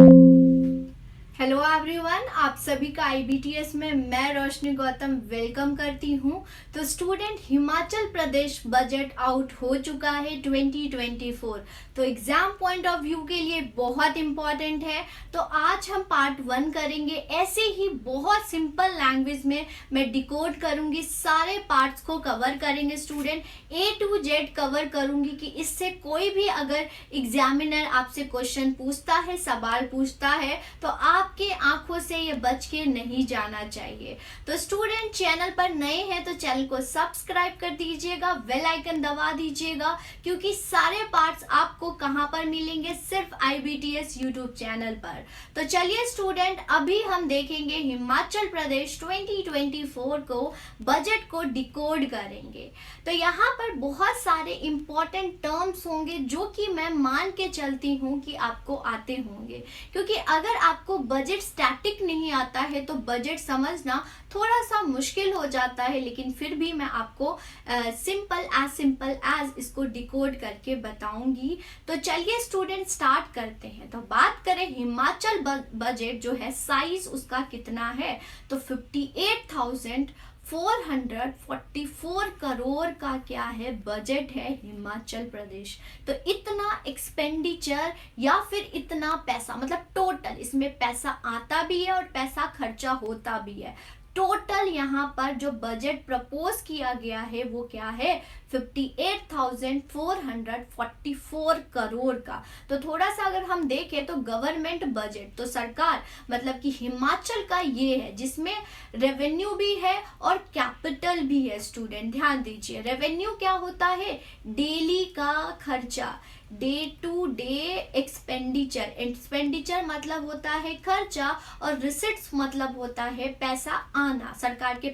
Hello everyone, आप सभी का आईबीटीएस में मैं रोशनी गौतम वेलकम करती हूं। तो student, Himachal Pradesh budget out हो चुका है 2024। तो एग्जाम पॉइंट ऑफ व्यू के लिए बहुत इंपॉर्टेंट है। तो आज हम पार्ट 1 करेंगे। ऐसे ही बहुत सिंपल लैंग्वेज में मैं डिकोड करूंगी, सारे पार्ट्स को कवर करेंगे student, A to Z cover करूंगी कि इससे कोई भी अगर एग्जामिनर आपसे क्वेश्चन पूछता है, सवाल पूछता है, तो आपके आंखों से ये बच के नहीं जाना चाहिए। तो स्टूडेंट, चैनल पर नए हैं तो चैनल को सब्सक्राइब कर दीजिएगा, बेल आइकन दबा दीजिएगा, क्योंकि सारे पार्ट्स आपको कहां पर मिलेंगे? सिर्फ आईबीटीएस यूट्यूब चैनल पर। तो चलिए स्टूडेंट, अभी हम देखेंगे हिमाचल प्रदेश 2024 को बजट को डिकोड करेंगे। तो यहाँ पर बहुत सारे इंपॉर्टेंट टर्म्स होंगे जो कि मैं मान के चलती हूँ कि आपको आते होंगे, क्योंकि अगर आपको बजट स्टैटिक नहीं आता है तो बजट समझना थोड़ा सा मुश्किल हो जाता है। लेकिन फिर भी मैं आपको सिंपल एज इसको डिकोड करके बताऊंगी। तो चलिए स्टूडेंट, स्टार्ट करते हैं। तो बात करें हिमाचल बजट जो है, साइज उसका कितना है? तो 58,444 करोड़ का क्या है? बजट है हिमाचल प्रदेश। तो इतना एक्सपेंडिचर या फिर इतना पैसा, मतलब टोटल इसमें पैसा आता भी है और पैसा खर्चा होता भी है। टोटल यहाँ पर जो बजट प्रपोज किया गया है वो क्या है? 58,444 करोड़ का। तो थोड़ा सा अगर हम देखें तो गवर्नमेंट बजट, तो सरकार मतलब कि हिमाचल का ये है जिसमें रेवेन्यू भी है और कैपिटल भी है। स्टूडेंट ध्यान दीजिए, रेवेन्यू क्या होता है? डेली का खर्चा, day to day expenditure. Expenditure मतलब होता है खर्चा, और रिसिट्स मतलब होता है पैसा आना। सरकार के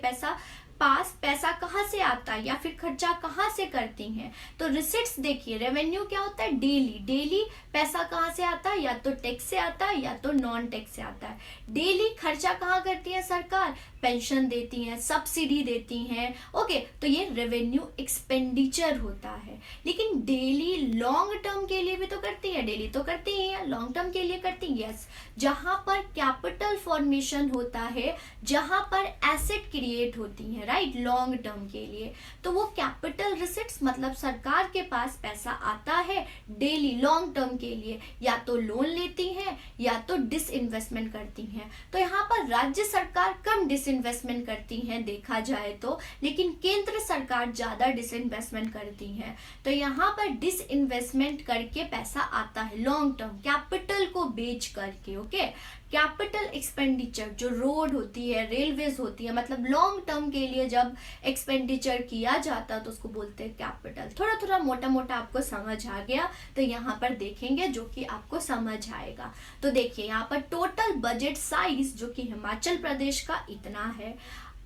पास पैसा कहाँ से आता है या फिर खर्चा कहाँ से करती हैं? तो रिसिट्स देखिए, रेवेन्यू क्या होता है? डेली पैसा कहाँ से आता है? या तो टैक्स से आता है या तो नॉन टैक्स से आता है। डेली खर्चा कहाँ करती है सरकार? पेंशन देती हैं, सब्सिडी देती हैं। ओके, तो ये रेवेन्यू एक्सपेंडिचर होता है। लेकिन डेली लॉन्ग टर्म के लिए भी तो करती है, डेली तो करती ही है, लॉन्ग टर्म के लिए करती है। यस, जहां पर कैपिटल फॉर्मेशन होता है, जहां पर एसेट क्रिएट होती है, राइट, लॉन्ग टर्म के लिए, तो वो कैपिटल रिसिट्स मतलब सरकार के पास पैसा आता है डेली लॉन्ग टर्म के लिए, या तो लोन लेती हैं या तो डिसइन्वेस्टमेंट करती हैं। तो यहाँ पर राज्य सरकार कम डिसइन्वेस्टमेंट करती हैं देखा जाए तो, लेकिन केंद्र सरकार ज्यादा डिसइन्वेस्टमेंट करती है। तो यहाँ पर डिसइन्वेस्टमेंट करके पैसा आता है लॉन्ग टर्म, कैपिटल को बेच करके। ओके, कैपिटल एक्सपेंडिचर जो रोड होती है, रेलवेज होती है, मतलब लॉन्ग टर्म के लिए जब एक्सपेंडिचर किया जाता है तो उसको बोलते हैं कैपिटल। थोड़ा थोड़ा मोटा मोटा आपको समझ आ गया, तो यहाँ पर देखेंगे जो कि आपको समझ आएगा। तो देखिए यहाँ पर टोटल बजट साइज जो कि हिमाचल प्रदेश का इतना है।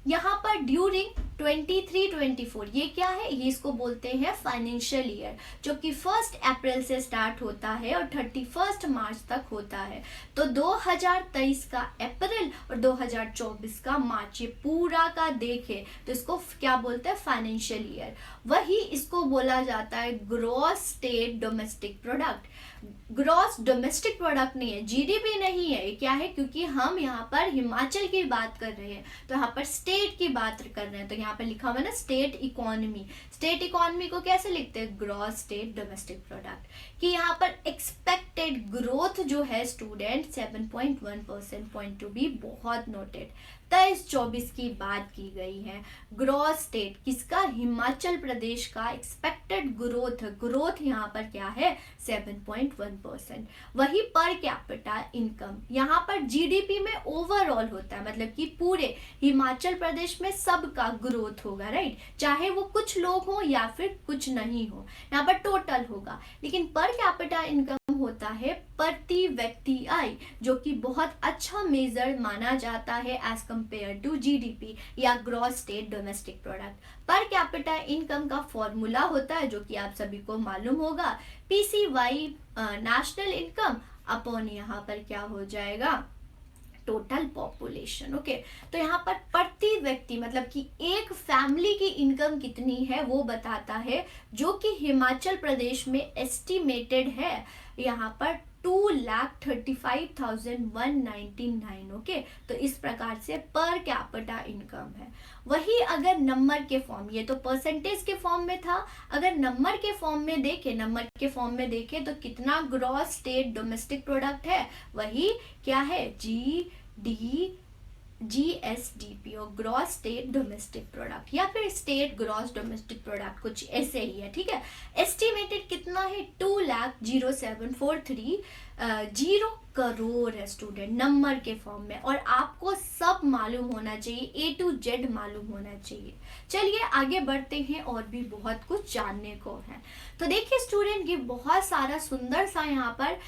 यहाँ पर ड्यूरिंग 23-24 ये क्या है? ये इसको बोलते हैं फाइनेंशियल ईयर, जो कि 1 अप्रैल से स्टार्ट होता है और 31 मार्च तक होता है। तो 2023 का अप्रैल और 2024 का मार्च, ये पूरा का देखे तो इसको क्या बोलते हैं? Financial year. वही इसको बोला जाता है gross state domestic product. Gross domestic product नहीं है, जीडीपी नहीं है, ये क्या है? क्योंकि हम यहाँ पर हिमाचल की बात कर रहे हैं तो यहाँ पर स्टेट की बात कर रहे हैं, तो यहाँ पर लिखा हुआ है ना स्टेट इकोनॉमी। स्टेट इकोनॉमी को कैसे लिखते हैं? Gross state domestic product. कि यहाँ पर एक्सपेक्टेड ग्रोथ जो है स्टूडेंट 7.1%, पॉइंट टू बी बहुत नोटेड। 23-24 की बात की गई है। ग्रॉस स्टेट किसका? हिमाचल प्रदेश का एक्सपेक्टेड ग्रोथ यहाँ पर क्या है? 7.1%। वही पर कैपिटा इनकम यहाँ पर जीडीपी में ओवरऑल होता है, मतलब कि पूरे हिमाचल प्रदेश में सबका ग्रोथ होगा, राइट, चाहे वो कुछ लोग हो या फिर कुछ नहीं हो, यहाँ पर टोटल होगा। लेकिन पर कैपिटा इनकम होता है प्रति व्यक्ति आय, जो कि बहुत अच्छा मेजर माना जाता है एज कंपेयर टू जीडीपी या gross state domestic product. Per capita income का फॉर्मूला होता है जो कि आप सभी को मालूम होगा, पीसीवाई नेशनल इनकम अपॉन यहाँ पर क्या हो जाएगा? Total population. ओके, तो यहाँ पर प्रति व्यक्ति मतलब कि एक फैमिली की इनकम कितनी है वो बताता है, जो कि हिमाचल प्रदेश में एस्टिमेटेड है यहाँ पर 2,35,199। ओके, तो इस प्रकार से पर कैपिटा इनकम है। वही अगर नंबर के फॉर्म, ये तो परसेंटेज के फॉर्म में था, अगर नंबर के फॉर्म में देखें तो कितना ग्रॉस स्टेट डोमेस्टिक प्रोडक्ट है, वही क्या है, GSDP और ग्रॉस स्टेट डोमेस्टिक प्रोडक्ट, या फिर स्टेट ग्रॉस डोमेस्टिक प्रोडक्ट, कुछ ऐसे ही है। ठीक है, एस्टिमेटेड कितना है, 2,07,430 करोड़ है स्टूडेंट, नंबर के फॉर्म में। और आपको सब मालूम होना चाहिए, A to Z मालूम होना चाहिए। चलिए आगे बढ़ते हैं, और भी बहुत कुछ जानने को है। तो देखिए स्टूडेंट, ये बहुत सारा सुंदर सा यहाँ पर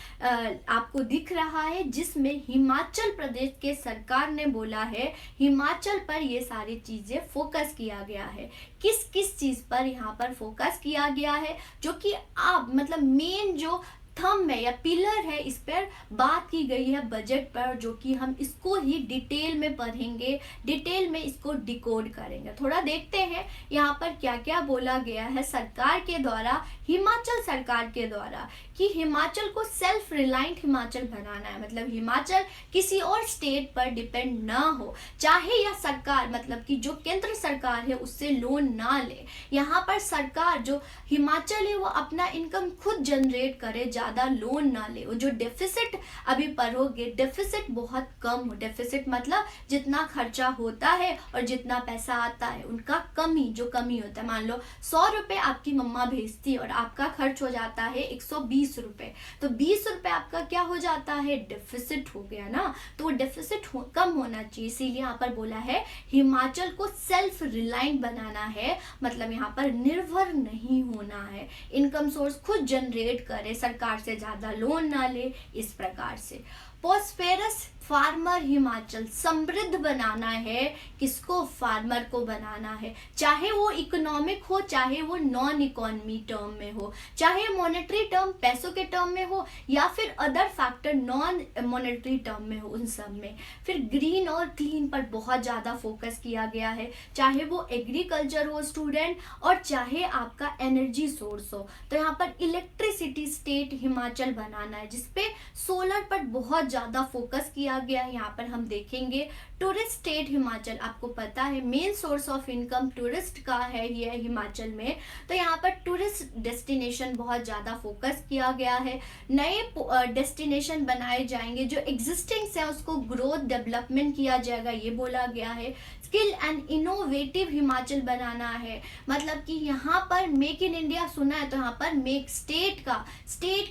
आपको दिख रहा है, जिसमें हिमाचल प्रदेश के सरकार ने बोला है, हिमाचल पर ये सारी चीजें फोकस किया गया है। किस किस चीज पर यहाँ पर फोकस किया गया है, जो कि आप मतलब मेन जो थंब है या पिलर है, इस पर बात की गई है बजट पर, जो कि हम इसको ही डिटेल में पढ़ेंगे, डिटेल में इसको डिकोड करेंगे। थोड़ा देखते हैं यहाँ पर क्या क्या बोला गया है सरकार के द्वारा, हिमाचल सरकार के द्वारा, कि हिमाचल को सेल्फ रिलायंट हिमाचल बनाना है। मतलब हिमाचल किसी और स्टेट पर डिपेंड ना हो, चाहे यह सरकार मतलब कि जो केंद्र सरकार है उससे लोन ना ले। यहाँ पर सरकार जो हिमाचल है वो अपना इनकम खुद जनरेट करे, ज्यादा लोन ना ले। वो जो डेफिसिट अभी पढ़ोगे, डेफिसिट बहुत कम हो, डेफिसिट मतलब जितना खर्चा होता है और जितना पैसा आता है उनका जो कमी होता है। मान लो 100 रुपए आपकी मम्मा भेजती और आपका खर्च हो जाता है 120 रुपए, तो 20 रुपए आपका क्या हो जाता है, डेफिसिट हो गया ना। तो वो डेफिसिट कम होना चाहिए, इसीलिए यहाँ पर बोला है हिमाचल को सेल्फ रिलायंट बनाना है, मतलब यहाँ पर निर्भर नहीं होना है, इनकम सोर्स खुद जनरेट करे, सरकार से ज्यादा लोन ना ले, इस प्रकार से। प्रोस्पेरस फार्मर हिमाचल, समृद्ध बनाना है, किसको, फार्मर को बनाना है, चाहे वो इकोनॉमिक हो, चाहे वो नॉन इकोनॉमी टर्म में हो, चाहे मॉनेटरी टर्म पैसों के टर्म में हो, या फिर other factor non monetary term में हो, उन सब में। फिर ग्रीन और क्लीन पर बहुत ज्यादा फोकस किया गया है, चाहे वो एग्रीकल्चर हो स्टूडेंट, और चाहे आपका एनर्जी सोर्स हो। तो यहाँ पर इलेक्ट्रिसिटी स्टेट हिमाचल बनाना है, जिसपे सोलर पर बहुत ज्यादा फोकस किया गया है। यहाँ पर हम देखेंगे टूरिस्ट स्टेट हिमाचल, आपको पता है main source of income tourist का है ये हिमाचल में, तो यहाँ पर टूरिस्ट डेस्टिनेशन बहुत ज्यादा फोकस किया गया है। नए डेस्टिनेशन बनाए जाएंगे, जो एग्जिस्टिंग है उसको ग्रोथ डेवलपमेंट किया जाएगा, ये बोला गया है। स्किल एंड इनोवेटिव हिमाचल बनाना है, मतलब कि यहाँ पर मेक इन इंडिया सुना है, तो यहाँ पर मेक स्टेट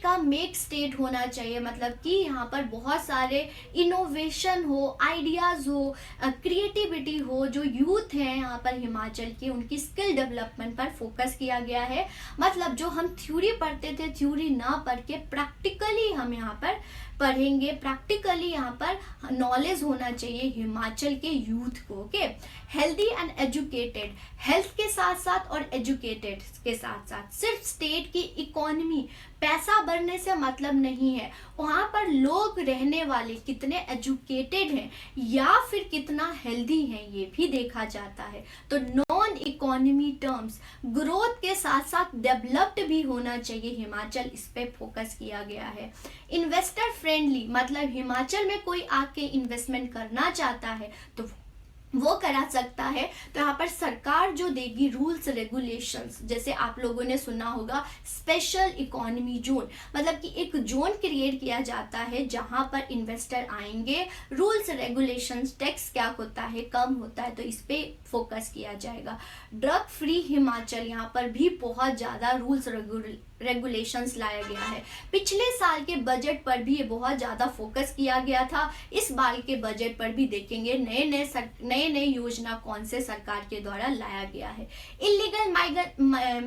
का मेक स्टेट होना चाहिए, मतलब कि यहाँ पर बहुत सारे इनोवेशन हो, आइडियाज हो, क्रिएटिविटी हो। जो यूथ है यहाँ पर हिमाचल की, उनकी स्किल डेवलपमेंट पर फोकस किया गया है। मतलब जो हम थ्योरी पढ़ते थे, थ्योरी ना पढ़ के प्रैक्टिकली हम यहाँ पर पढ़ेंगे, प्रैक्टिकली यहाँ पर नॉलेज होना चाहिए हिमाचल के यूथ को। Okay, healthy and educated, health के साथ साथ और एजुकेटेड के साथ साथ, सिर्फ स्टेट की इकोनॉमी पैसा बढ़ने से मतलब नहीं है, वहां पर लोग रहने वाले कितने एजुकेटेड हैं या फिर कितना हेल्दी हैं, ये भी देखा जाता है। तो नॉन इकोनॉमी टर्म्स ग्रोथ के साथ साथ डेवलप्ड भी होना चाहिए हिमाचल, इस पे फोकस किया गया है। इन्वेस्टर फ्रेंडली, मतलब हिमाचल में कोई आके इन्वेस्टमेंट करना चाहता है तो वो करा सकता है। तो यहाँ पर सरकार जो देगी रूल्स रेगुलेशंस, जैसे आप लोगों ने सुना होगा स्पेशल इकोनॉमी जोन, मतलब कि एक जोन क्रिएट किया जाता है जहाँ पर इन्वेस्टर आएंगे, रूल्स रेगुलेशंस, टैक्स क्या होता है, कम होता है, तो इस पे फोकस किया जाएगा। ड्रग फ्री हिमाचल, यहाँ पर भी बहुत ज़्यादा रूल्स रेगुलेशंस लाया गया है। पिछले साल के बजट पर भी ये बहुत ज़्यादा फोकस किया गया था, इस बार के बजट पर भी देखेंगे नए योजना कौन से सरकार के द्वारा लाया गया है। इलीगल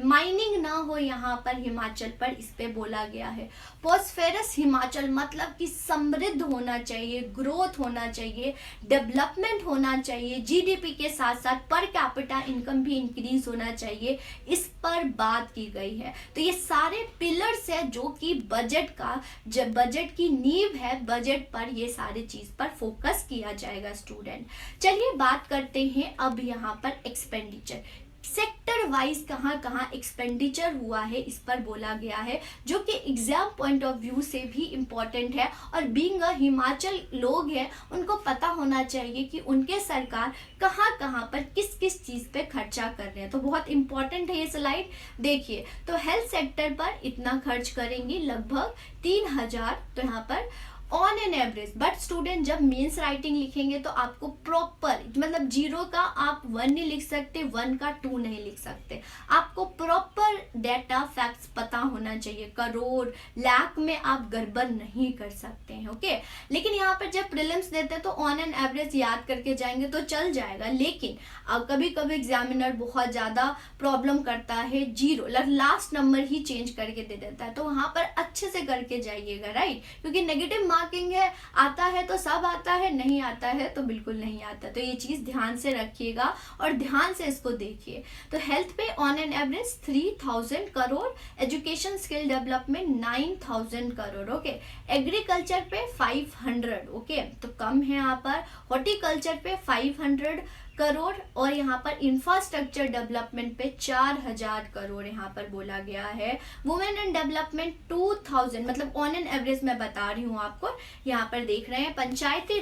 माइनिंग ना हो यहाँ पर हिमाचल पर, इस पे बोला गया है। प्रोस्पेरस हिमाचल, मतलब कि समृद्ध होना चाहिए, ग्रोथ होना चाहिए, डेवलपमेंट होना चाहिए, जीडीपी के साथ साथ पर कैपिटा इनकम भी इंक्रीज होना चाहिए, इस पर बात की गई है। तो ये सारे पिलर्स है जो कि बजट की नींव है, बजट पर ये सारी चीज पर फोकस किया जाएगा स्टूडेंट। चलिए बात करते हैं अब यहाँ पर एक्सपेंडिचर, सेक्टर वाइज कहाँ कहाँ एक्सपेंडिचर हुआ है इस पर बोला गया है, जो कि एग्जाम पॉइंट ऑफ व्यू से भी इम्पोर्टेंट है। और बीइंग अ हिमाचल लोग हैं, उनको पता होना चाहिए कि उनके सरकार कहाँ कहाँ पर किस किस चीज़ पे खर्चा कर रहे हैं। तो बहुत इंपॉर्टेंट है ये स्लाइड। देखिए, तो हेल्थ सेक्टर पर इतना खर्च करेंगी लगभग 3,000, तो यहाँ पर on an average. But student जब मेंस राइटिंग लिखेंगे तो आपको प्रॉपर, मतलब 0 का आप 1 नहीं लिख सकते, 1 का 2 नहीं लिख सकते, आपको प्रॉपर डेटा फैक्ट्स पता होना चाहिए। करोड़ लाख में आप गड़बड़ नहीं कर सकते हैं, ओके। लेकिन यहाँ पर जब प्रीलिम्स देते हैं तो ऑन एन एवरेज याद करके जाएंगे तो चल जाएगा। लेकिन कभी कभी एग्जामिनर बहुत ज़्यादा प्रॉब्लम करता है, 0 लास्ट नंबर ही चेंज करके दे देता है, तो वहाँ पर अच्छे से करके जाइएगा, राइट। क्योंकि नेगेटिव मार्किंग है, आता है तो सब आता है, नहीं आता है तो बिल्कुल नहीं आता। तो ये चीज ध्यान से रखिएगा और ध्यान से इसको देखिए। तो हेल्थ पे on an average 3,000 crore, education skill development 9,000 crore, okay. Agriculture पे 500, ओके, तो कम है यहाँ पर। हॉर्टिकल्चर पे 500 करोड़ और यहाँ पर इंफ्रास्ट्रक्चर डेवलपमेंट पे 4,000 करोड़ यहाँ पर बोला गया है। वुमेन एंड डेवलपमेंट 2,000, मतलब ऑन एन एवरेज मैं बता रही हूँ आपको, यहाँ पर देख रहे हैं। पंचायती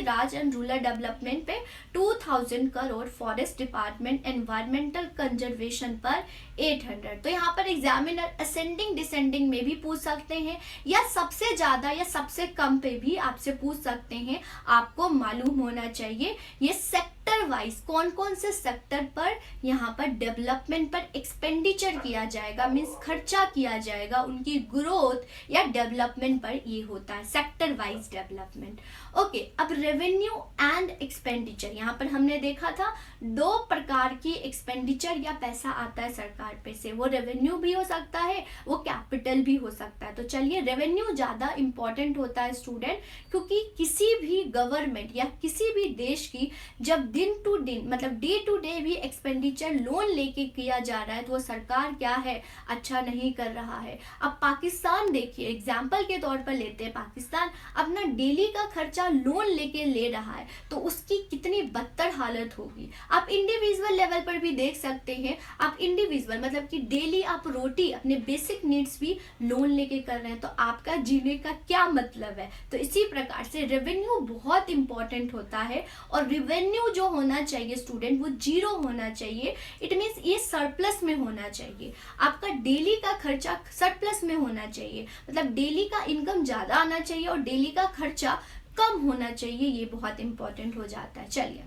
राज एंड रूरल डेवलपमेंट पे 2,000 crore, forest department environmental conservation पर 800। तो यहाँ पर एग्जामिनर असेंडिंग डिसेंडिंग में भी पूछ सकते हैं, या सबसे ज्यादा या सबसे कम पे भी आपसे पूछ सकते हैं। आपको मालूम होना चाहिए ये सेक्टर वाइज कौन कौन से सेक्टर पर यहाँ पर डेवलपमेंट पर एक्सपेंडिचर किया जाएगा, मीन्स खर्चा किया जाएगा, उनकी ग्रोथ या डेवलपमेंट पर ये होता है सेक्टर वाइज डेवलपमेंट, ओके। अब रेवेन्यू एंड एक्सपेंडिचर, यहाँ पर हमने देखा था 2 प्रकार की एक्सपेंडिचर या पैसा आता है सरकार पे से, वो रेवेन्यू भी हो सकता है, वो कैपिटल भी हो सकता है। तो चलिए, रेवेन्यू ज्यादा इंपॉर्टेंट होता है स्टूडेंट, क्योंकि किसी भी गवर्नमेंट या किसी भी देश की जब दिन टू दिन, मतलब डे टू डे भी एक्सपेंडिचर लोन लेके किया जा रहा है, तो वो सरकार क्या है, अच्छा नहीं कर रहा है। अब पाकिस्तान देखिए, एग्जाम्पल के तौर पर लेते हैं, पाकिस्तान अपना डेली का खर्चा लोन लेके ले रहा है, तो उसकी कितनी बदतर हालत होगी। आप इंडिविजुअल लेवल पर भी देख सकते हैं, आप इंडिविजुअल मतलब कि डेली आप रोटी, अपने बेसिक नीड्स भी लोन लेके कर रहे हैं, तो आपका जीने का क्या मतलब है। तो इसी प्रकार से रेवेन्यू बहुत इंपॉर्टेंट होता है, और रेवेन्यू जो होना चाहिए स्टूडेंट, वो 0 होना चाहिए। इट मीन्स ये सरप्लस में होना चाहिए, आपका डेली का खर्चा सरप्लस में होना चाहिए, मतलब डेली का इनकम ज्यादा आना चाहिए और डेली का खर्चा कम होना चाहिए। ये बहुत इंपॉर्टेंट हो जाता है। चलिए,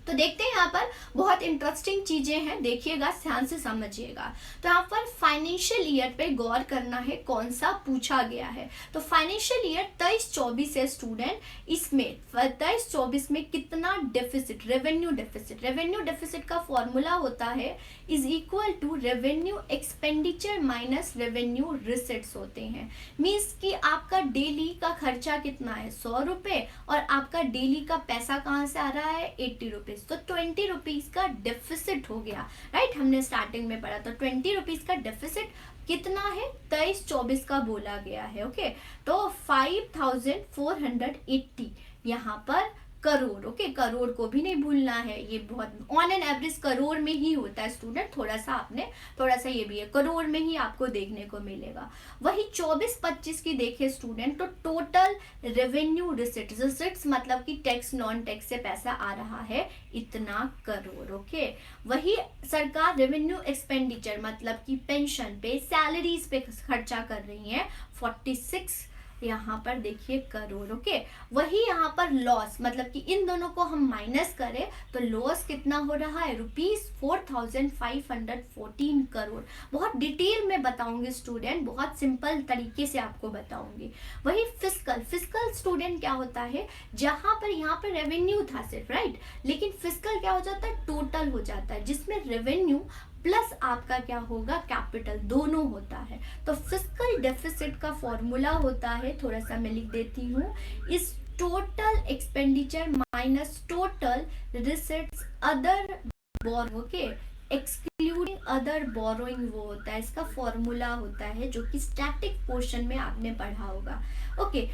तो देखते हैं यहाँ पर बहुत इंटरेस्टिंग चीजें हैं, देखिएगा, ध्यान से समझिएगा। तो यहाँ पर फाइनेंशियल ईयर पे गौर करना है, कौन सा पूछा गया है। तो फाइनेंशियल ईयर 23-24 है स्टूडेंट, इसमें 23-24 में कितना डेफिसिट, रेवेन्यू डेफिसिट का फॉर्मूला होता है is equal to revenue expenditure minus revenue receipts होते हैं। मीन्स कि आपका डेली का खर्चा कितना है, 100 रुपए, और आपका डेली का पैसा कहाँ से आ रहा है, 80 रुपीज, तो 20 रुपीज का डेफिसिट हो गया, राइट। हमने स्टार्टिंग में पढ़ा, तो 20 रुपीज का डेफिसिट कितना है, 23-24 का बोला गया है, ओके। तो 5,480 यहाँ पर करोड़, ओके, करोड़ को भी नहीं भूलना है, ये बहुत ऑन एन एवरेज करोड़ में ही होता है स्टूडेंट, थोड़ा सा ये भी है, करोड़ में ही आपको देखने को मिलेगा। वही 24-25 की देखे स्टूडेंट, तो टोटल रेवेन्यू रिसिट्स मतलब कि टैक्स नॉन टैक्स से पैसा आ रहा है इतना करोड़, ओके। वही सरकार रेवेन्यू एक्सपेंडिचर मतलब कि पेंशन पे, सैलरीज पे खर्चा कर रही है 46 यहाँ पर देखिए करोड़, ओके। वही यहाँ पर लॉस, मतलब कि इन दोनों को हम माइनस करें तो लॉस कितना हो रहा है, ₹4,514 करोड़। बहुत डिटेल में बताऊंगी स्टूडेंट, बहुत सिंपल तरीके से आपको बताऊंगी। वही फिस्कल स्टूडेंट क्या होता है, जहां पर यहाँ पर रेवेन्यू था सिर्फ, राइट, लेकिन फिस्कल क्या हो जाता है, टोटल हो जाता है, जिसमें रेवेन्यू प्लस आपका क्या होगा, कैपिटल, दोनों होता है। तो फिस्कल डेफिसिट का फॉर्मूला होता है, थोड़ा सा मैं लिख देती हूँ, इस total expenditure minus total receipts other borrow, okay, excluding other borrowing, वो होता है, इसका फॉर्मूला होता है, जो कि स्टैटिक पोर्शन में आपने पढ़ा होगा, ओके।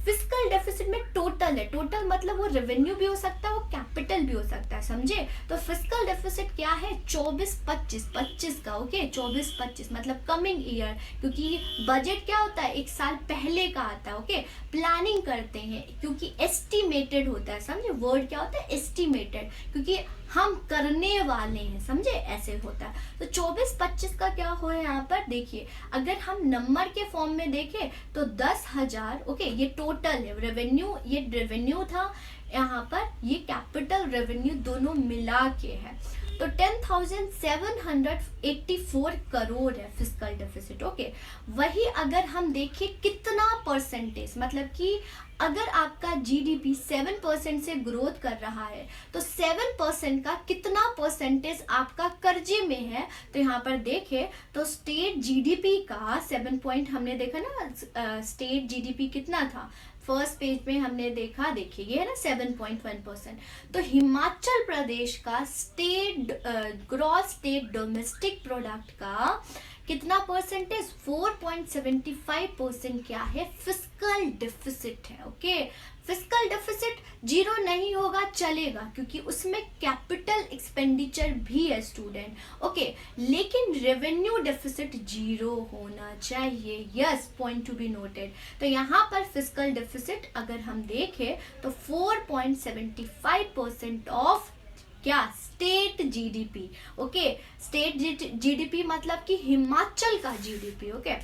फिस्कल डेफिसिट में टोटल है, टोटल मतलब वो रेवेन्यू भी हो सकता है, वो कैपिटल भी हो सकता है, समझे। तो फिस्कल डेफिसिट क्या है, 24-25, 25 का, ओके 24-25 मतलब कमिंग ईयर, क्योंकि बजट क्या होता है, एक साल पहले का आता है, ओके। प्लानिंग करते हैं क्योंकि एस्टिमेटेड होता है, समझे, वर्ड क्या होता है, एस्टिमेटेड, क्योंकि हम करने वाले हैं, समझे, ऐसे होता है। तो 24-25 का क्या हो है यहाँ पर, देखिए अगर हम नंबर के फॉर्म में देखें तो 10,000, ओके, ये टोटल है रेवेन्यू, ये रेवेन्यू था, यहाँ पर ये कैपिटल रेवेन्यू दोनों मिला के है। तो 10,784 करोड़ है फिस्कल डेफिसिट, ओके। वही अगर हम देखें कितना परसेंटेज, मतलब कि अगर आपका जीडीपी 7% से ग्रोथ कर रहा है तो 7% का कितना परसेंटेज आपका कर्जे में है, तो यहाँ पर देखें तो स्टेट जीडीपी का 7 पॉइंट हमने देखा ना, स्टेट जीडीपी कितना था, फर्स्ट पेज में हमने देखा, देखिए ये है ना 7.1%। तो हिमाचल प्रदेश का state gross state domestic product का कितना परसेंटेज, 4.75% क्या है, फिस्कल डेफिसिट है, ओके। फिस्कल डेफिसिट जीरो नहीं होगा चलेगा क्योंकि उसमें कैपिटल एक्सपेंडिचर भी है स्टूडेंट, ओके, लेकिन रेवेन्यू डेफिसिट जीरो होना चाहिए, yes, point to be noted. तो यहाँ पर फिस्कल डेफिसिट अगर हम देखें तो 4.75% ऑफ क्या, state GDP, okay, state GDP मतलब कि हिमाचल का जीडीपी, ओके।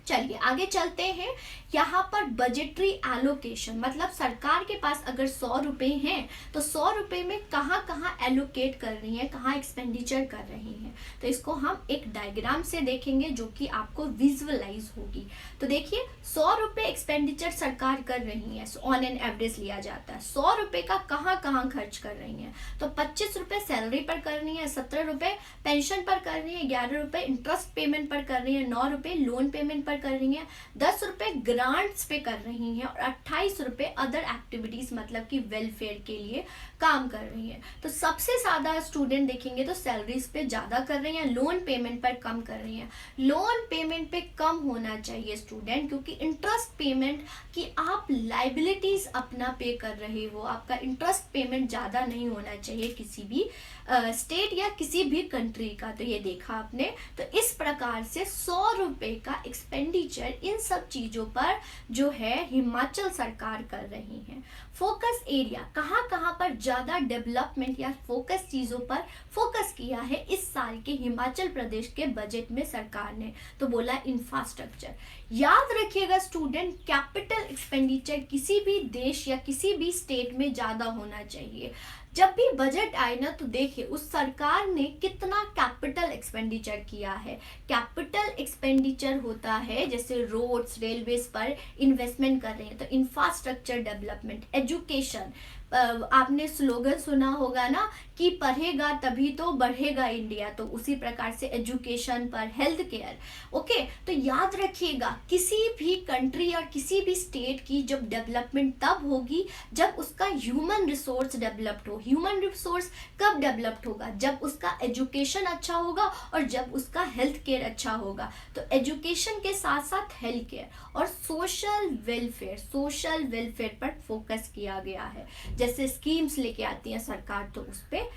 चलिए आगे चलते हैं, यहाँ पर बजटरी एलोकेशन मतलब सरकार के पास अगर 100 रुपए हैं तो 100 रुपए में कहाँ कहाँ एलोकेट कर रही है, कहाँ एक्सपेंडिचर कर रही हैं, तो इसको हम एक डायग्राम से देखेंगे जो कि आपको विजुअलाइज होगी। तो देखिए 100 रुपए एक्सपेंडिचर सरकार कर रही है, ऑन एन एवरेज लिया जाता है, 100 रुपए का कहाँ कहाँ खर्च कर रही है, तो 25 रुपए सैलरी पर कर रही है, 17 रुपए पेंशन पर कर रही है, 11 रुपए इंटरेस्ट पेमेंट पर कर रही है, 9 रुपए लोन पेमेंट पर कर रही हैं, 10 रुपए ग्रांट्स पे कर रही हैं और 28 रुपए अदर एक्टिविटीज मतलब कि वेलफेयर के लिए काम कर रही हैं। तो सबसे ज्यादा स्टूडेंट देखेंगे तो सैलरीज पे ज्यादा कर रही हैं, लोन पेमेंट पर कम कर रही हैं। लोन पेमेंट पे कम होना चाहिए स्टूडेंट, क्योंकि इंटरेस्ट पेमेंट कि आप लाइबिलिटीज अपना पे कर रहे हो, आपका इंटरेस्ट पेमेंट ज्यादा नहीं होना चाहिए किसी भी स्टेट या किसी भी कंट्री का। तो ये देखा आपने, तो इस प्रकार से 100 रुपए का एक्सपेंडिचर इन सब चीजों पर जो है हिमाचल सरकार कर रही है। फोकस एरिया कहाँ कहाँ पर ज्यादा डेवलपमेंट या फोकस चीजों पर फोकस किया है इस साल के हिमाचल प्रदेश के बजट में सरकार ने, तो बोला इंफ्रास्ट्रक्चर। याद रखिएगा स्टूडेंट, कैपिटल एक्सपेंडिचर किसी भी देश या किसी भी स्टेट में ज्यादा होना चाहिए। जब भी बजट आए ना तो देखिए उस सरकार ने कितना कैपिटल एक्सपेंडिचर किया है। कैपिटल एक्सपेंडिचर होता है जैसे रोड्स रेलवेज पर इन्वेस्टमेंट कर रहे हैं तो इंफ्रास्ट्रक्चर डेवलपमेंट, एजुकेशन, आपने स्लोगन सुना होगा ना कि पढ़ेगा तभी तो बढ़ेगा इंडिया, तो उसी प्रकार से एजुकेशन पर, हेल्थ केयर, ओके। तो याद रखिएगा किसी भी कंट्री और किसी भी स्टेट की जब डेवलपमेंट तब होगी जब उसका ह्यूमन रिसोर्स डेवलप्ड हो। ह्यूमन रिसोर्स कब डेवलप्ड होगा, जब उसका एजुकेशन अच्छा होगा और जब उसका हेल्थ केयर अच्छा होगा। तो एजुकेशन के साथ साथ हेल्थ केयर और सोशल वेलफेयर पर फोकस किया गया है। जैसे स्कीम्स लेके आती है सरकार तो उस पर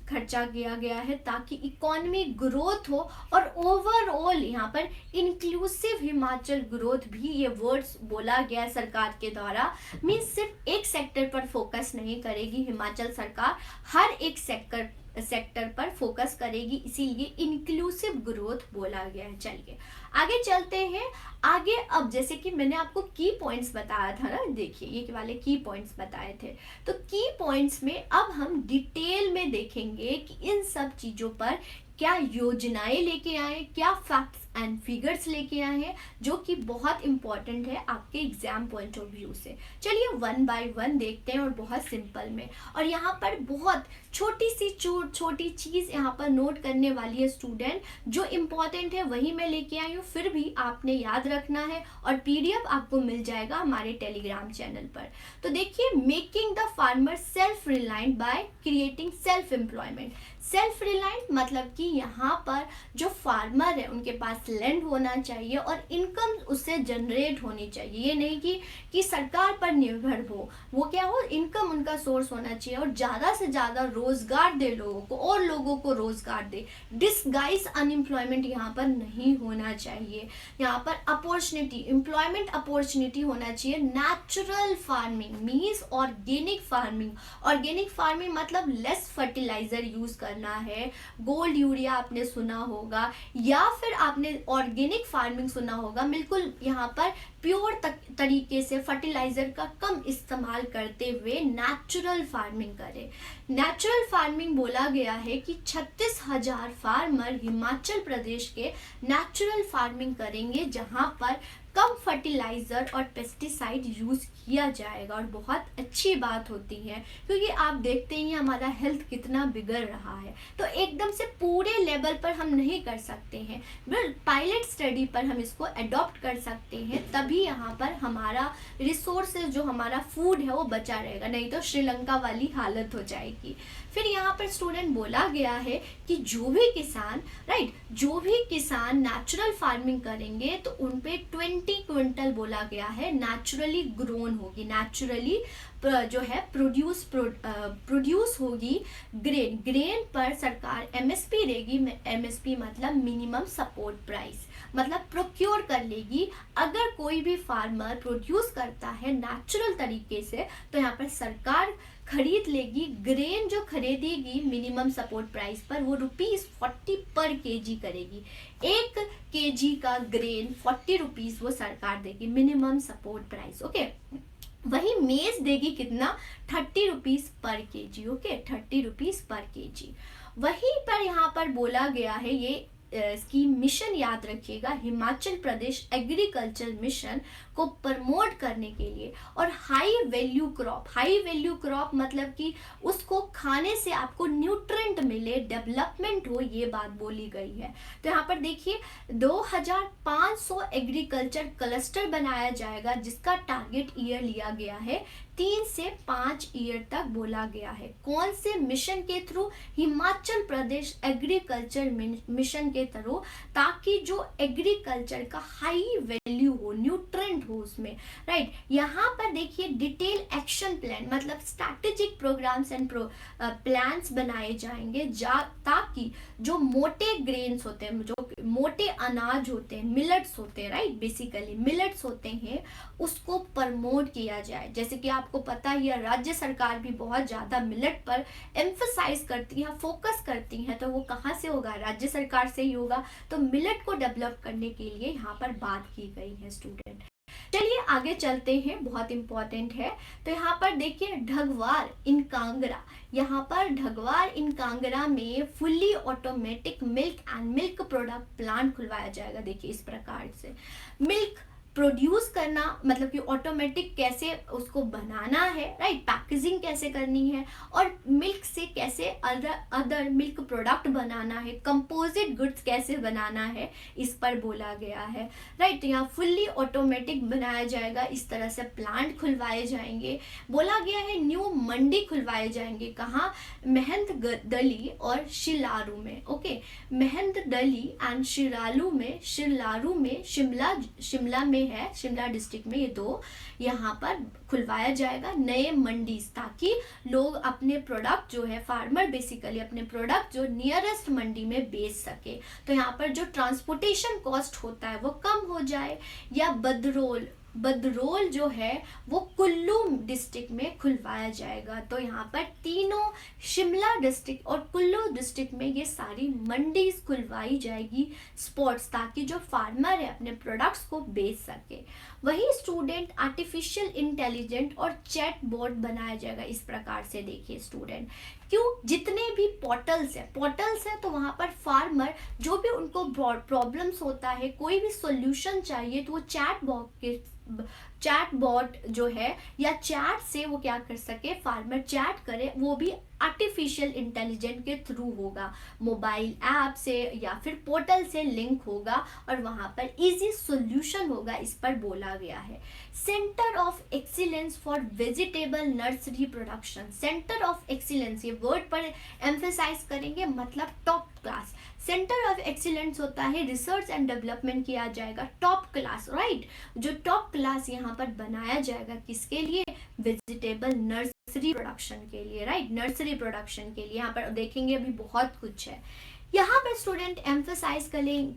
खर्चा किया गया है ताकि इकोनॉमी ग्रोथ हो और ओवरऑल यहाँ पर इंक्लूसिव हिमाचल ग्रोथ भी ये वर्ड्स बोला गया है सरकार के द्वारा। मीन्स सिर्फ एक सेक्टर पर फोकस नहीं करेगी हिमाचल सरकार, हर एक सेक्टर पर फोकस करेगी, इसीलिए इंक्लूसिव ग्रोथ बोला गया है। चलिए आगे चलते हैं। आगे अब जैसे कि मैंने आपको की पॉइंट्स बताया था ना, देखिए ये वाले की पॉइंट्स बताए थे, तो की पॉइंट्स में अब हम डिटेल में देखेंगे कि इन सब चीजों पर क्या योजनाएं लेके आए, क्या फैक्ट्स एंड फिगर्स लेके आए हैं जो कि बहुत इंपॉर्टेंट है आपके एग्जाम पॉइंट ऑफ व्यू से। चलिए वन बाय वन देखते हैं और बहुत सिंपल में, और यहाँ पर बहुत छोटी चीज यहाँ पर नोट करने वाली है स्टूडेंट, जो इम्पोर्टेंट है वही मैं लेके आई हूँ, फिर भी आपने याद रखना है और पीडीएफ आपको मिल जाएगा हमारे टेलीग्राम चैनल पर। तो देखिए, making the farmer self reliant by creating self employment. Self reliant मतलब कि यहाँ पर जो फार्मर है उनके पास लैंड होना चाहिए और इनकम उससे जनरेट होनी चाहिए। ये नहीं कि सरकार पर निर्भर हो, वो क्या हो, इनकम उनका सोर्स होना चाहिए और ज़्यादा से ज़्यादा रोजगार दे लोगों को और लोगों को रोजगार दे। डिसगाइज अनएम्प्लॉयमेंट यहाँ पर नहीं होना चाहिए। यहाँ पर अपॉर्चुनिटी, एम्प्लॉयमेंट अपॉर्चुनिटी होना चाहिए। Natural farming means organic farming. Organic farming मतलब लेस फर्टिलाइजर यूज करना है। गोल्ड यूरिया आपने सुना होगा या फिर आपने ऑर्गेनिक फार्मिंग सुना होगा। बिल्कुल यहाँ पर प्योर तरीके से फर्टिलाइजर का कम इस्तेमाल करते हुए नेचुरल फार्मिंग करें। नेचुरल फार्मिंग बोला गया है कि 36,000 फार्मर हिमाचल प्रदेश के नेचुरल फार्मिंग करेंगे जहां पर कम फर्टिलाइजर और पेस्टिसाइड यूज किया जाएगा। और बहुत अच्छी बात होती है क्योंकि आप देखते ही हमारा हेल्थ कितना बिगड़ रहा है। तो एकदम से पूरे लेवल पर हम नहीं कर सकते हैं, पायलट स्टडी पर हम इसको अडॉप्ट कर सकते हैं, तभी यहाँ पर हमारा रिसोर्सेज जो हमारा फूड है वो बचा रहेगा, नहीं तो श्रीलंका वाली हालत हो जाएगी। फिर यहाँ पर स्टूडेंट बोला गया है कि जो भी किसान जो भी किसान नेचुरल फार्मिंग करेंगे तो उन पे 20 क्विंटल बोला गया है नेचुरली ग्रोन होगी, नेचुरली जो है प्रोड्यूस होगी ग्रेन पर सरकार एमएसपी देगी। एमएसपी मतलब मिनिमम सपोर्ट प्राइस, मतलब प्रोक्योर कर लेगी। अगर कोई भी फार्मर प्रोड्यूस करता है नेचुरल तरीके से तो यहाँ पर सरकार खरीद लेगी। ग्रेन जो खरीदेगी मिनिमम सपोर्ट प्राइस पर वो ₹40 पर केजी करेगी। 1 केजी का ग्रेन 40 रुपीज वो सरकार देगी मिनिमम सपोर्ट प्राइस। ओके, वही मेज देगी कितना, 30 rupees per KG. Okay, 30 rupees per KG. वहीं पर यहाँ पर बोला गया है, ये इसकी मिशन याद रखिएगा, हिमाचल प्रदेश एग्रीकल्चर मिशन को प्रमोट करने के लिए और हाई वैल्यू क्रॉप मतलब कि उसको खाने से आपको न्यूट्रेंट मिले, डेवलपमेंट हो, ये बात बोली गई है। तो यहाँ पर देखिए 2500 एग्रीकल्चर क्लस्टर बनाया जाएगा जिसका टारगेट ईयर लिया गया है 3 से 5 ईयर तक बोला गया है। कौन से मिशन के through, Himachal Pradesh agriculture mission के थ्रू, ताकि जो एग्रीकल्चर का हाई वैल्यू हो, न्यूट्रेंट हो उसमें। यहाँ पर देखिए डिटेल एक्शन प्लान मतलब स्ट्रैटेजिक प्रोग्राम्स एंड प्लान्स बनाए जाएंगे ताकि जो मोटे ग्रेन्स होते हैं, जो मोटे अनाज होते हैं, मिलेट्स होते हैं, बेसिकली मिलेट्स होते हैं, उसको प्रमोट किया जाए। जैसे कि आपको पता ही है राज्य सरकार भी बहुत ज्यादा मिलेट पर एम्फसाइज करती है, फोकस करती है, तो वो कहाँ से होगा, राज्य सरकार से ही होगा। तो मिलेट को डेवलप करने के लिए यहाँ पर बात की गई है स्टूडेंट। चलिए आगे चलते हैं, बहुत इंपॉर्टेंट है। तो यहाँ पर देखिए ढगवार इन कांगड़ा, यहाँ पर ढगवार इन कांगड़ा में fully automatic milk product plant खुलवाया जाएगा। देखिए इस प्रकार से मिल्क प्रोड्यूस करना मतलब कि ऑटोमेटिक कैसे उसको बनाना है, पैकेजिंग कैसे करनी है और मिल्क से कैसे अदर मिल्क प्रोडक्ट बनाना है, कंपोजिट गुड्स कैसे बनाना है, इस पर बोला गया है। तो यहाँ फुल्ली ऑटोमेटिक बनाया जाएगा, इस तरह से प्लांट खुलवाए जाएंगे। बोला गया है न्यू मंडी खुलवाए जाएंगे, कहाँ, मेहंदगली और शिलारू में। ओके, मेहंदगली एंड शिलारू में शिमला में है, शिमला डिस्ट्रिक्ट में, ये 2 यहाँ पर खुलवाया जाएगा नए मंडी, ताकि लोग अपने प्रोडक्ट जो है, फार्मर बेसिकली अपने प्रोडक्ट जो नियरेस्ट मंडी में बेच सके। तो यहाँ पर जो ट्रांसपोर्टेशन कॉस्ट होता है वो कम हो जाए। या बदरोल जो है वो कुल्लू डिस्ट्रिक्ट में खुलवाया जाएगा। तो यहाँ पर तीनों शिमला डिस्ट्रिक्ट और कुल्लू डिस्ट्रिक्ट में ये सारी मंडीज खुलवाई जाएगी स्पॉट्स, ताकि जो फार्मर है अपने प्रोडक्ट्स को बेच सके। वही स्टूडेंट आर्टिफिशियल इंटेलिजेंट और चैट बोर्ड बनाया जाएगा। इस प्रकार से देखिए स्टूडेंट, क्यों, जितने भी पोर्टल्स है तो वहाँ पर फार्मर जो भी उनको प्रॉब्लम्स होता है, कोई भी सॉल्यूशन चाहिए, तो वो चैट बॉट जो है या चैट से वो क्या कर सके, फार्मर चैट करे, वो भी आर्टिफिशियल इंटेलिजेंट के थ्रू होगा, मोबाइल ऐप से या फिर पोर्टल से लिंक होगा और वहाँ पर इजी सॉल्यूशन होगा। इस पर बोला गया है। Centre of excellence for vegetable nursery production. Centre of excellence, ये वर्ड पर एम्फेसाइज करेंगे, मतलब top class. Centre of excellence होता है रिसर्च एंड डेवलपमेंट किया जाएगा टॉप क्लास, राइट। जो टॉप क्लास यहाँ पर बनाया जाएगा किसके लिए, वेजिटेबल नर्सरी प्रोडक्शन के लिए, राइट, नर्सरी प्रोडक्शन के लिए। यहाँ पर देखेंगे अभी बहुत कुछ है। यहाँ पर स्टूडेंट एम्फेसाइज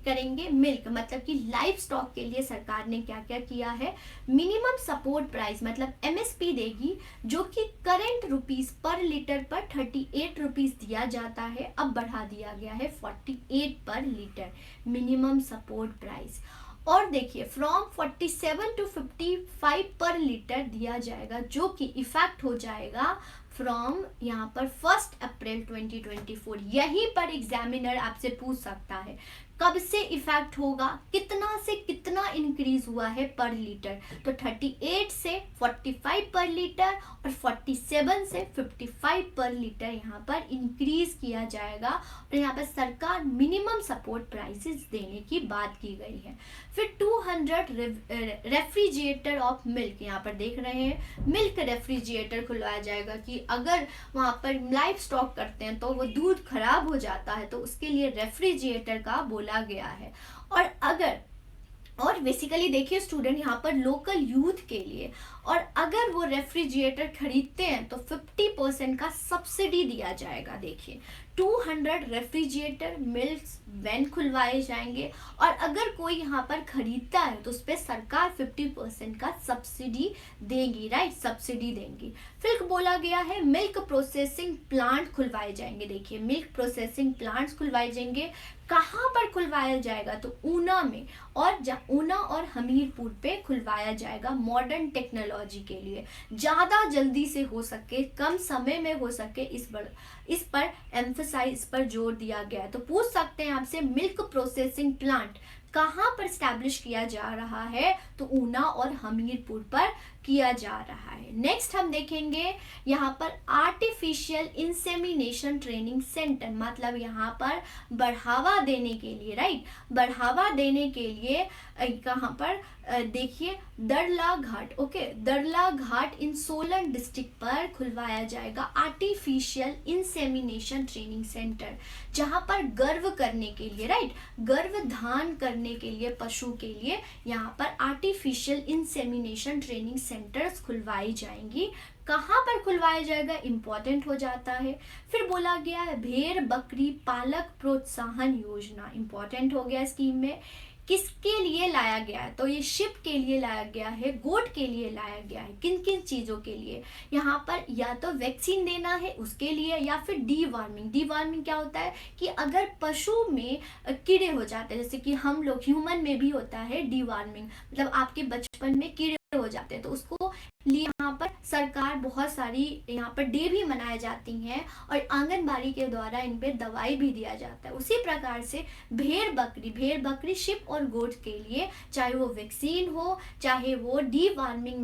करेंगे मिल्क, मतलब कि लाइव स्टॉक के लिए सरकार ने क्या क्या किया है, मिनिमम सपोर्ट प्राइस मतलब एमएसपी देगी, जो कि करेंट रुपीस पर लीटर पर 38 रुपीस दिया जाता है, अब बढ़ा दिया गया है 48 पर लीटर मिनिमम सपोर्ट प्राइस। और देखिए फ्रॉम 47 टू 55 पर लीटर दिया जाएगा, जो कि इफेक्ट हो जाएगा फ्रॉम यहाँ पर 1 अप्रैल 2024। यहीं पर एग्जामिनर आपसे पूछ सकता है कब से इफेक्ट होगा, कितना से कितना इंक्रीज हुआ है पर लीटर। तो 38 से 45 पर लीटर और 47 से 55 पर लीटर यहाँ पर इंक्रीज किया जाएगा। और यहाँ पर सरकार मिनिमम सपोर्ट प्राइसेस देने की बात की गई है। फिर 200 रेफ्रिजरेटर ऑफ मिल्क, यहाँ पर देख रहे हैं मिल्क रेफ्रिजरेटर खुलवाया जाएगा कि अगर वहाँ पर लाइव स्टॉक करते हैं तो वो दूध खराब हो जाता है, तो उसके लिए रेफ्रिजरेटर का बोला गया है। और बेसिकली देखिए स्टूडेंट यहाँ पर लोकल यूथ के लिए, और अगर वो रेफ्रिजरेटर खरीदते हैं तो 50% का सब्सिडी दिया जाएगा। देखिए 200 रेफ्रिजरेटर मिल्क वैन खुलवाए जाएंगे, और अगर कोई यहाँ पर खरीदता है तो उस पर सरकार 50% का सब्सिडी देगी, राइट, सब्सिडी देंगी। फिर बोला गया है मिल्क प्रोसेसिंग प्लांट खुलवाए जाएंगे। देखिए मिल्क प्रोसेसिंग प्लांट्स खुलवाए जाएंगे, कहाँ पर खुलवाया जाएगा, तो ऊना में, और ऊना और हमीरपुर पे खुलवाया जाएगा मॉडर्न टेक्नोलॉजी के लिए, ज़्यादा जल्दी से हो सके, कम समय में हो सके, इस पर एम्फसाइज, इस पर जोर दिया गया है। तो पूछ सकते हैं आपसे मिल्क प्रोसेसिंग प्लांट कहाँ पर स्टैब्लिश किया जा रहा है, तो ऊना और हमीरपुर पर किया जा रहा है। नेक्स्ट हम देखेंगे यहाँ पर आर्टिफिशियल इंसेमिनेशन ट्रेनिंग सेंटर, मतलब यहाँ पर बढ़ावा देने के लिए, राइट, बढ़ावा देने के लिए कहाँ पर देखिए दरला घाट, ओके, दरला घाट इन सोलन डिस्ट्रिक्ट पर खुलवाया जाएगा आर्टिफिशियल इंसेमिनेशन ट्रेनिंग सेंटर, जहाँ पर गर्भ करने के लिए, राइट, गर्भधान करने के लिए पशु के लिए यहाँ पर आर्टिफिशियल इंसेमिनेशन ट्रेनिंग सेंटर्स खुलवाई जाएंगी। कहाँ पर खुलवाया जाएगा, इंपॉर्टेंट हो जाता है। फिर बोला गया है भेड़ बकरी पालक प्रोत्साहन योजना, इंपॉर्टेंट हो गया स्कीम में। किसके लिए लाया गया है, तो ये शिप के लिए लाया गया है, गोट के लिए लाया गया है। किन किन चीज़ों के लिए, यहाँ पर या तो वैक्सीन देना है उसके लिए, या फिर डीवार्मिंग। डीवार्मिंग क्या होता है कि अगर पशु में कीड़े हो जाते हैं, जैसे कि हम लोग ह्यूमन में भी होता है डीवार्मिंग, मतलब आपके बचपन में कीड़े हो जाते हैं, तो उसको लिए यहाँ पर सरकार बहुत सारी यहाँ पर डे भी मनाई जाती हैं, और आंगनबाड़ी के द्वारा इन पे दवाई भी दिया जाता है। उसी प्रकार से भेड़ बकरी शिप और गोट के लिए, चाहे वो वैक्सीन हो, चाहे वो डीवार्मिंग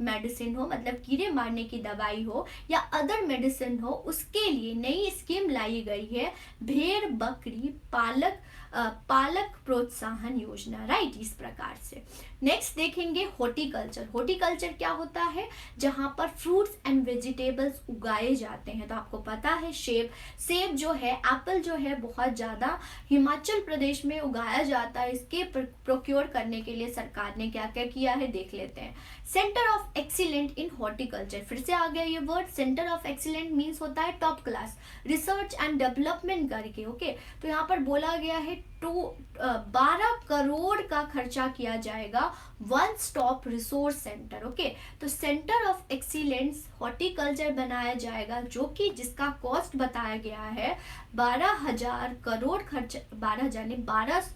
मेडिसिन हो, मतलब कीड़े मारने की दवाई हो, या अदर मेडिसिन हो, उसके लिए नई स्कीम लाई गई है भेड़ बकरी पालक प्रोत्साहन योजना, राइट, इस प्रकार से। नेक्स्ट देखेंगे हॉर्टिकल्चर। हॉर्टिकल्चर क्या होता है, जहां पर फ्रूट्स एंड वेजिटेबल्स उगाए जाते हैं। तो आपको पता है सेब जो है, एप्पल जो है, बहुत ज़्यादा हिमाचल प्रदेश में उगाया जाता है। इसके प्रोक्योर करने के लिए सरकार ने क्या क्या किया है देख लेते हैं। Centre of excellent in horticulture, फिर से आ गया ये word. Centre of excellent means होता है top class, research and development करके, ओके। तो यहाँ पर बोला गया है 12 करोड़ का खर्चा किया जाएगा one stop resource centre, okay. तो सेंटर ऑफ एक्सीलेंस हॉर्टिकल्चर बनाया जाएगा, जो कि जिसका कॉस्ट बताया गया है 12,000 करोड़ खर्च, 12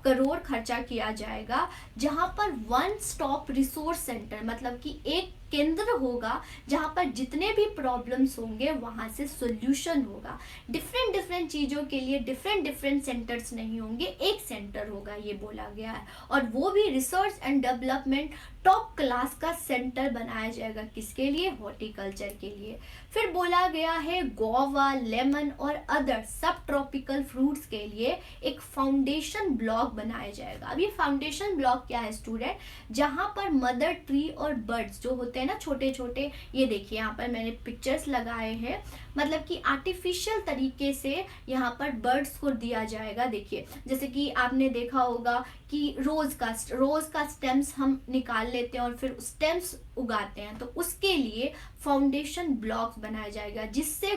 करोड़ खर्चा किया जाएगा, जहां पर वन स्टॉप रिसोर्स सेंटर, मतलब कि एक केंद्र होगा जहां पर जितने भी प्रॉब्लम्स होंगे वहां से सॉल्यूशन होगा। डिफरेंट चीज़ों के लिए डिफरेंट सेंटर्स नहीं होंगे, एक सेंटर होगा, ये बोला गया है। और वो भी research and development top class का सेंटर बनाया जाएगा, किसके लिए, हॉर्टिकल्चर के लिए। फिर बोला गया है गोवा, लेमन और अदर सब ट्रॉपिकल फ्रूट्स के लिए एक फाउंडेशन ब्लॉक बनाया जाएगा। अब ये फाउंडेशन ब्लॉक क्या है स्टूडेंट, जहां पर मदर ट्री और बर्ड्स जो होते होते हैं ना छोटे छोटे, ये देखिए यहाँ पर मैंने पिक्चर्स लगाए हैं, मतलब कि आर्टिफिशियल तरीके से यहाँ पर बर्ड्स को दिया जाएगा। देखिए जैसे कि आपने देखा होगा कि रोज का स्टेम्स हम निकाल लेते हैं और फिर स्टेम्स उगाते हैं, तो उसके लिए फाउंडेशन ब्लॉक्स बनाया जाएगा, जिससे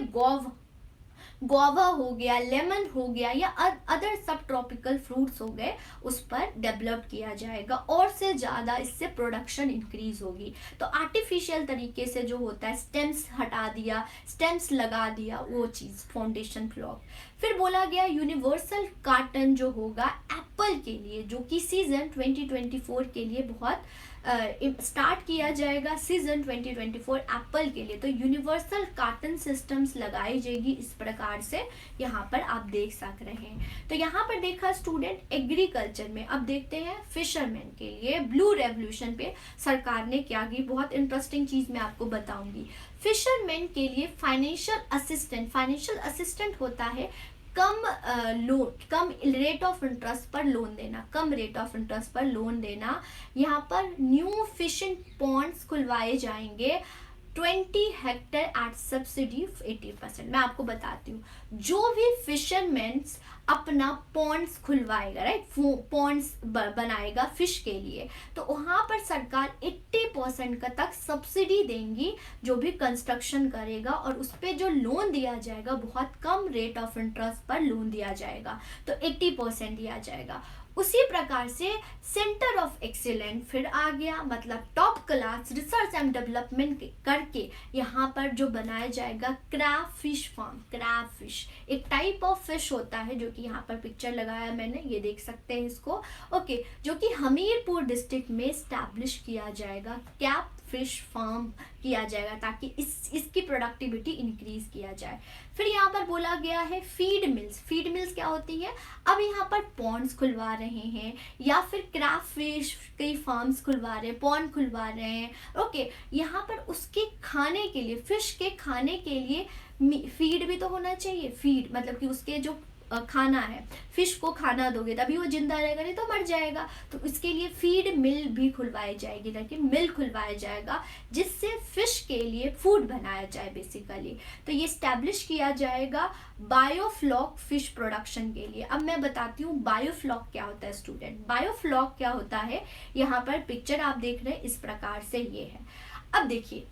गुआवा हो गया, लेमन हो गया, या अदर सब ट्रॉपिकल फ्रूट्स हो गए, उस पर डेवलप किया जाएगा और से ज़्यादा इससे प्रोडक्शन इंक्रीज होगी। तो आर्टिफिशियल तरीके से जो होता है, स्टेम्स हटा दिया, स्टेम्स लगा दिया, वो चीज़ फाउंडेशन ब्लॉक। फिर बोला गया यूनिवर्सल कार्टन जो होगा एप्पल के लिए, जो कि सीजन 2024 के लिए बहुत स्टार्ट किया जाएगा, सीजन 2024 एप्पल के लिए। तो यूनिवर्सल कार्टन सिस्टम्स लगाई जाएगी इस प्रकार से, यहाँ पर आप देख सक रहे हैं। तो यहाँ पर देखा स्टूडेंट एग्रीकल्चर में। अब देखते हैं फिशरमैन के लिए ब्लू रेवोल्यूशन पे सरकार ने क्या की, बहुत इंटरेस्टिंग चीज मैं आपको बताऊंगी। फिशरमैन के लिए फाइनेंशियल असिस्टेंट होता है कम रेट ऑफ इंटरेस्ट पर लोन देना, कम रेट ऑफ इंटरेस्ट पर लोन देना। यहाँ पर न्यू फिशिंग पॉन्ड्स खुलवाए जाएंगे 20 हेक्टेयर एट सब्सिडी 80%। मैं आपको बताती हूँ, जो भी फिशरमैन अपना पॉन्ड्स खुलवाएगा, राइट, पॉन्ड्स बनाएगा फिश के लिए, तो वहाँ पर सरकार 80% का तक सब्सिडी देंगी जो भी कंस्ट्रक्शन करेगा, और उस पर जो लोन दिया जाएगा बहुत कम रेट ऑफ इंटरेस्ट पर लोन दिया जाएगा, तो 80% दिया जाएगा। उसी प्रकार से सेंटर ऑफ एक्सीलेंस फिर आ गया, मतलब top class research and development करके यहाँ पर जो बनाया जाएगा crab fish farm. Crab fish एक टाइप ऑफ फिश होता है, जो कि यहाँ पर पिक्चर लगाया मैंने, ये देख सकते हैं इसको, ओके, जो कि हमीरपुर डिस्ट्रिक्ट में स्टैब्लिश किया जाएगा, क्रैब फिश फार्म किया जाएगा, ताकि इसकी प्रोडक्टिविटी इंक्रीज किया जाए। फिर यहाँ पर बोला गया है फीड मिल्स। फीड मिल्स क्या होती है, अब यहाँ पर पॉन्ड्स खुलवा रहे हैं या फिर क्रैब फिश कई फार्म्स खुलवा रहे हैं, पॉन्ड खुलवा रहे हैं, ओके, यहाँ पर उसके खाने के लिए, फिश के खाने के लिए फीड भी तो होना चाहिए। फीड मतलब कि उसके जो खाना है, फिश को खाना दोगे तभी वो जिंदा रहेगा, नहीं तो मर जाएगा। तो इसके लिए फीड मिल भी खुलवाई जाएगी, ताकि मिल खुलवाया जाएगा जिससे फिश के लिए फूड बनाया जाए बेसिकली। तो ये स्टैब्लिश किया जाएगा बायोफ्लॉक फिश प्रोडक्शन के लिए। अब मैं बताती हूँ बायोफ्लॉक क्या होता है स्टूडेंट। बायोफ्लॉक क्या होता है, यहाँ पर पिक्चर आप देख रहे हैं इस प्रकार से ये है। अब देखिए,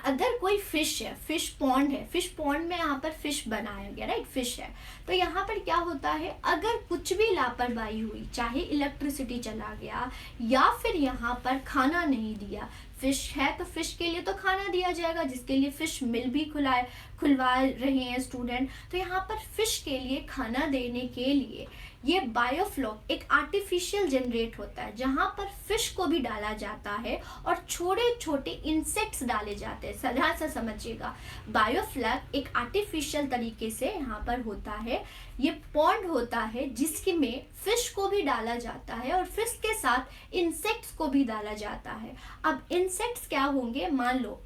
अगर कोई फिश है, फिश पॉन्ड है, फिश पॉन्ड में यहाँ पर फिश बनाया गया, राइट, फिश है, तो यहाँ पर क्या होता है, अगर कुछ भी लापरवाही हुई, चाहे इलेक्ट्रिसिटी चला गया या फिर यहाँ पर खाना नहीं दिया, फिश है तो फिश के लिए तो खाना दिया जाएगा, जिसके लिए फिश मिल भी खुलवा रहे हैं स्टूडेंट। तो यहाँ पर फिश के लिए खाना देने के लिए ये बायोफ्लॉक एक आर्टिफिशियल जनरेट होता है, जहाँ पर फिश को भी डाला जाता है और छोटे छोटे इंसेक्ट्स डाले जाते हैं। ध्यान से समझिएगा, बायोफ्लॉक एक आर्टिफिशियल तरीके से यहाँ पर होता है, ये पॉन्ड होता है जिसमें फिश को भी डाला जाता है और फिश के साथ इंसेक्ट्स को भी डाला जाता है। अब इंसेक्ट्स क्या होंगे, मान लो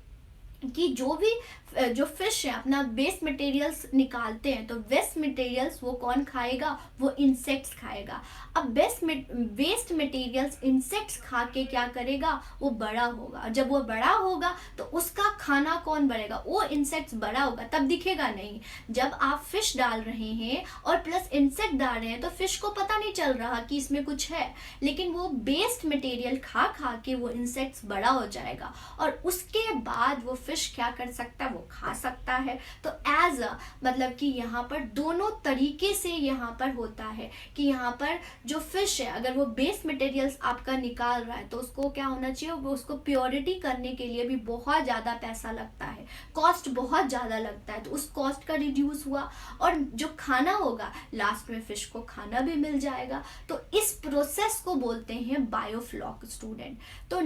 कि जो फिश है अपना वेस्ट मटेरियल्स निकालते हैं, तो वेस्ट मटेरियल्स वो कौन खाएगा, वो इंसेक्ट्स खाएगा। अब वेस्ट मटेरियल्स इंसेक्ट्स खा के क्या करेगा, वो बड़ा होगा। जब वो बड़ा होगा तो उसका खाना कौन बढ़ेगा, वो इंसेक्ट्स बड़ा होगा, तब दिखेगा नहीं। जब आप फिश डाल रहे हैं और प्लस इंसेक्ट डाल रहे हैं, तो फिश को पता नहीं चल रहा कि इसमें कुछ है, लेकिन वो वेस्ट मटेरियल खा खा के वो इंसेक्ट्स बड़ा हो जाएगा, और उसके बाद वो फिश क्या कर सकता है, वो खा सकता है। तो एज अ मतलब कि यहाँ पर दोनों तरीके से यहाँ पर होता है कि यहाँ पर जो फिश है, अगर वो बेस मटेरियल्स आपका निकाल रहा है, तो उसको क्या होना चाहिए, वो उसको प्योरिटी करने के लिए भी बहुत ज़्यादा पैसा लगता है, कॉस्ट बहुत ज़्यादा लगता है, तो उस कॉस्ट का रिड्यूस हुआ, और जो खाना होगा लास्ट में फिश को खाना भी मिल जाएगा। तो इस प्रोसेस को बोलते हैं बायोफ्लॉक स्टूडेंट। तो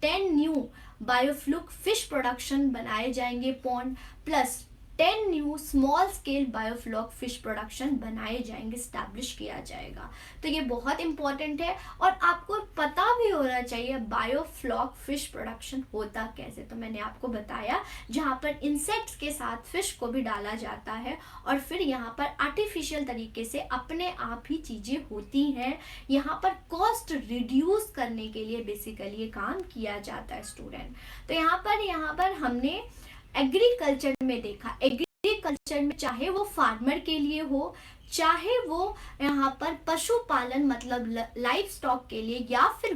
10 न्यू बायोफ्लूक फिश प्रोडक्शन बनाए जाएंगे pond, plus 10 new small scale biofloc fish production बनाए जाएंगे, स्टैब्लिश किया जाएगा। तो ये बहुत इंपॉर्टेंट है और आपको पता भी होना चाहिए बायोफ्लॉक फिश प्रोडक्शन होता कैसे। तो मैंने आपको बताया जहाँ पर इंसेक्ट्स के साथ फिश को भी डाला जाता है और फिर यहाँ पर आर्टिफिशियल तरीके से अपने आप ही चीज़ें होती हैं। यहाँ पर कॉस्ट रिड्यूस करने के लिए बेसिकली ये काम किया जाता है स्टूडेंट। तो यहाँ पर हमने एग्रीकल्चर में देखा, एग्रीकल्चर में चाहे वो फार्मर के लिए हो, चाहे वो यहाँ पर पशुपालन मतलब लाइफ स्टॉक के लिए, या फिर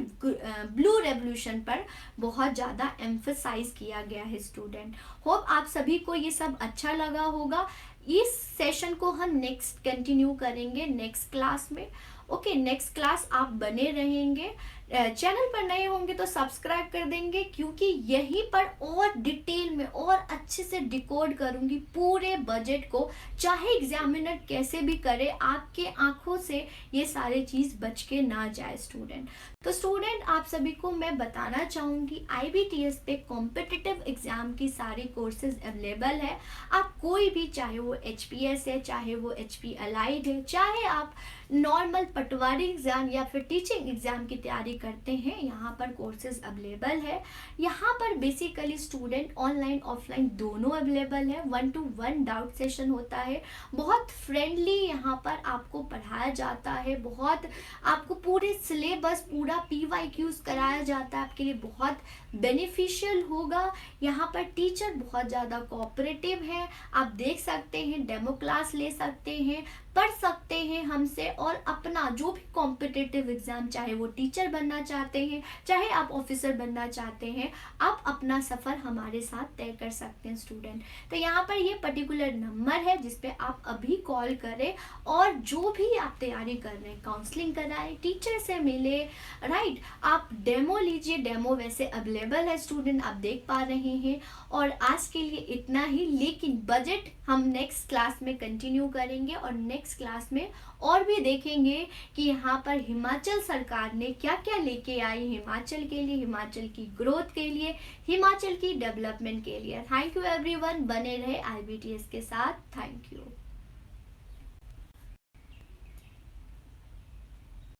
ब्लू रेवोल्यूशन पर बहुत ज़्यादा एम्फसाइज किया गया है स्टूडेंट। होप आप सभी को ये सब अच्छा लगा होगा। इस सेशन को हम नेक्स्ट कंटिन्यू करेंगे नेक्स्ट क्लास में। ओके, नेक्स्ट क्लास आप बने रहेंगे। चैनल पर नए होंगे तो सब्सक्राइब कर देंगे, क्योंकि यहीं पर और डिटेल में और अच्छे से डिकोड करूंगी पूरे बजट को, चाहे एग्जामिनर कैसे भी करे, आपके आंखों से ये सारे चीज़ बच के ना जाए स्टूडेंट। तो स्टूडेंट आप सभी को मैं बताना चाहूँगी IBTS पे कॉम्पिटिटिव एग्जाम की सारी कोर्सेज अवेलेबल है। आप कोई भी, चाहे वो HPS है, चाहे वो HP अलाइड है, चाहे आप नॉर्मल पटवारी एग्जाम या फिर टीचिंग एग्जाम की तैयारी करते हैं, यहाँ पर कोर्सेज अवेलेबल है। यहाँ पर बेसिकली स्टूडेंट ऑनलाइन ऑफलाइन दोनों अवेलेबल है। 1-to-1 डाउट सेशन होता है, बहुत फ्रेंडली यहाँ पर आपको पढ़ाया जाता है, बहुत आपको पूरे सिलेबस पूरा PYQs कराया जाता है, आपके लिए बहुत बेनिफिशियल होगा। यहाँ पर टीचर बहुत ज़्यादा कोऑपरेटिव है, आप देख सकते हैं, डेमो क्लास ले सकते हैं, पढ़ सकते हैं हमसे, और अपना जो भी कॉम्पिटिटिव एग्जाम, चाहे वो टीचर बनना चाहते हैं, चाहे आप ऑफिसर बनना चाहते हैं, आप अपना सफ़र हमारे साथ तय कर सकते हैं स्टूडेंट। तो यहाँ पर ये पर्टिकुलर नंबर है जिस पे आप अभी कॉल करें और जो भी आप तैयारी कर रहे हैं, काउंसलिंग कराएं, टीचर से मिले, राइट, आप डेमो लीजिए, डेमो वैसे अवेलेबल है स्टूडेंट, आप देख पा रहे हैं। और आज के लिए इतना ही, लेकिन बजट हम नेक्स्ट क्लास में कंटिन्यू करेंगे और नेक्स्ट क्लास में और भी देखेंगे कि यहाँ पर हिमाचल सरकार ने क्या क्या लेके आई हिमाचल के लिए, हिमाचल की ग्रोथ के लिए, हिमाचल की डेवलपमेंट के लिए। थैंक यू एवरीवन, बने रहे IBTS के साथ। Thank you.